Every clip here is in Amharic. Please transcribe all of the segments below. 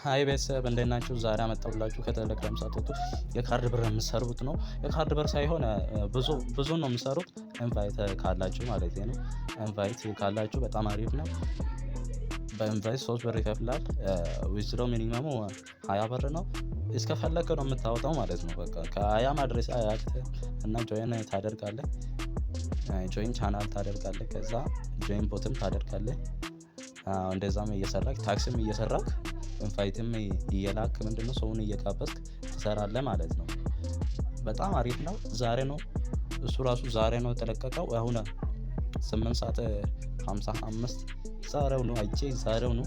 ሀይ ቤተሰብ እንዴት ናችሁ? ዛሬ አመጣሁላችሁ ከቴሌግራም ሳትወጡ የካርድ ብር የምትሰሩት ነው። የካርድ ብር ሳይሆን ብዙ ነው የምሰሩት። ኢንቫይት ካላችሁ ማለት ነው። ኢንቫይት ካላችሁ በጣም አሪፍ ነው። በኢንቫይት 3 ብር ይከፍላል። ዊዝድሮ ሚኒመሙ 20 ብር ነው። እስከፈለከ ነው የምታወጣው ማለት ነው። በቃ ከ20 ማድረስ አያቅትም እና ጆይን ታደርጋለህ። ጆይን ቻናል ታደርጋለህ። ከዛ ጆይን ቦትም ታደርጋለህ። እንደዛም እየሰራክ ታክስም እየሰራክ ኢንቫይትም እየላክ ምንድነው ሰውን እየጋበዝክ ትሰራለህ ማለት ነው። በጣም አሪፍ ነው። ዛሬ ነው እሱ ራሱ ዛሬ ነው የተለቀቀው። አሁን 8:55 ዛሬው ነው ዛሬው ነው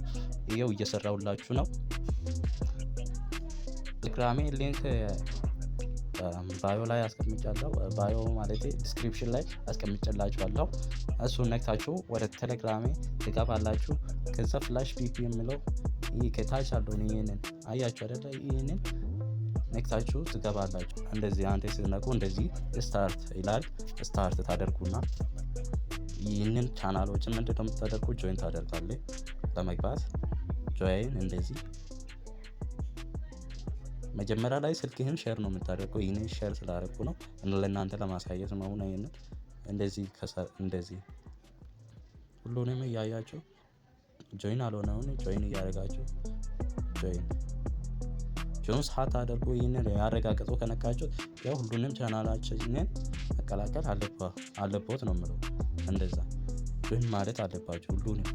ይሄው እየሰራሁላችሁ ነው። ቴሌግራሜ ሊንክ ባዮ ላይ አስቀምጫለሁ። ባዮ ማለት ዲስክሪፕሽን ላይ አስቀምጬላችኋለሁ። እሱን ነክታችሁ ወደ ቴሌግራሜ ትገባላችሁ። ከዛ ፍላሽ ፒፒ የሚለው ይሄ ከታች አለው። ይሄንን አያችሁ አይደለ? ይሄንን ነክታችሁ ትገባላችሁ። እንደዚህ አንተ ስትነኩ እንደዚህ ስታርት ይላል። ስታርት ታደርጉና ይህንን ቻናሎችን ምንድነው የምታደርጉ? ጆይን ታደርጋለህ። በመግባት ጆይን እንደዚህ መጀመሪያ ላይ ስልክህን ሼር ነው የምታደርገው። ይሄንን ሼር ስላደረኩ ነው ለእናንተ ለማሳየት ነው። ይሄንን እንደዚህ ሁሉንም እያያችሁ ጆይን አልሆነውን ጆይን እያደረጋችሁ ጆይን ሳታደርጉ ይሄንን ያረጋግጡ ከነካችሁ ያው ሁሉንም ቻናላችንን መቀላቀል አለበት ነው የምለው። እንደዛ ጆይን ማለት አለባችሁ ሁሉንም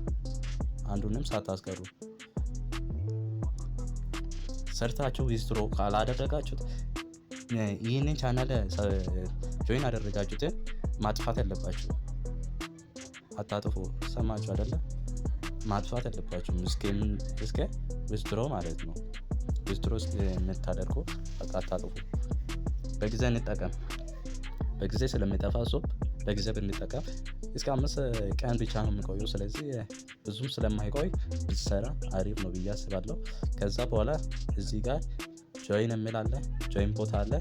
አንዱንም ሳታስቀሩ። ሰርታችሁ ዊዝድሮ ካላደረጋችሁት ይህንን ቻናል ጆይን አደረጋችሁትን ማጥፋት ያለባችሁ። አታጥፉ። ሰማችሁ አይደለ? ማጥፋት ያለባችሁ እስከ ዊዝድሮ ማለት ነው። ዊዝድሮ የምታደርጉ በቃ አታጥፉ። በጊዜ እንጠቀም። በጊዜ ስለሚጠፋ ሶፕ በጊዜ ብንጠቀም እስከ 5 ቀን ብቻ ነው የሚቆየው። ስለዚህ ብዙም ስለማይቆይ ብትሰራ አሪፍ ነው ብዬ አስባለሁ። ከዛ በኋላ እዚህ ጋር ጆይን የሚል አለ፣ ጆይን ቦት አለ፣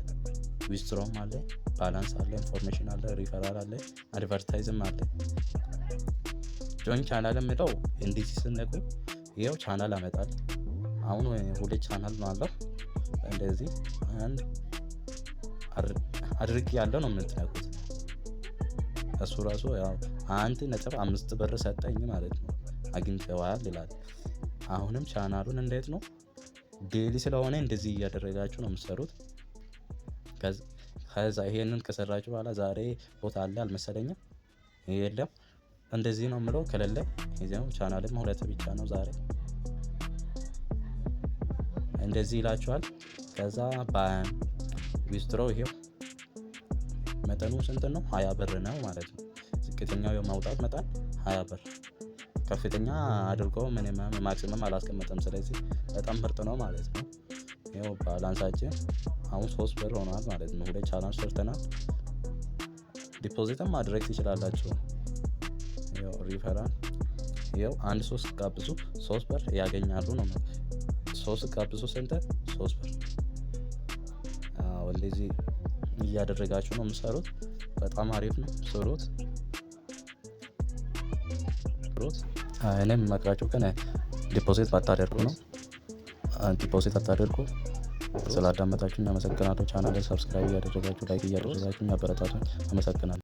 ዊዝድሮም አለ፣ ባላንስ አለ፣ ኢንፎርሜሽን አለ፣ ሪፈራል አለ፣ አድቨርታይዝም አለ። ጆይን ቻናል የሚለው እንደዚህ ስነቁ ይሄው ቻናል አመጣል። አሁን 2 ቻናል ነው አለው። እንደዚህ አንድ አድርግ ያለው ነው የምትነቁት። እሱ ራሱ ያው 1.5 ብር ሰጠኝ ማለት ነው። አግኝተዋል ይላል። አሁንም ቻናሉን እንዴት ነው ዴሊ ስለሆነ እንደዚህ እያደረጋችሁ ነው የምትሰሩት። ከዛ ይሄንን ከሰራችሁ በኋላ ዛሬ ቦታ አለ አልመሰለኝም። የለም እንደዚህ ነው የምለው። ከሌለ ይሄው ቻናልም 2 ብቻ ነው ዛሬ። እንደዚህ ይላችኋል። ከዛ ዊዝድሮ ይሄው መጠኑ ስንት ነው? 20 ብር ነው ማለት ነው። ዝቅተኛው የማውጣት መጠን 20 ብር፣ ከፍተኛ አድርጎ ሚኒመም ማክሲመም አላስቀመጠም። ስለዚህ በጣም ምርጥ ነው ማለት ነው። ይኸው ባላንሳችን አሁን 3 ብር ሆኗል ማለት ነው። 2 ቻናል ሰርተናል። ዲፖዚትም ማድረግ ትችላላችሁ። ይኸው ሪፈራል ይኸው 3 ጋብዙ 3 ብር ያገኛሉ ነው። 3 ጋብዙ ስንት? 3 ብር። እንደዚህ እያደረጋችሁ ነው የምሰሩት። በጣም አሪፍ ነው። ስሩት። እኔም መክራችሁ ግን ዲፖዚት ባታደርጉ ነው። ዲፖዚት አታደርጉ። ስላዳመጣችሁ እናመሰግናለሁ። ቻናሌ ሰብስክራይብ እያደረጋችሁ ላይክ እያደረጋችሁ አበረታቱኝ። አመሰግናለሁ።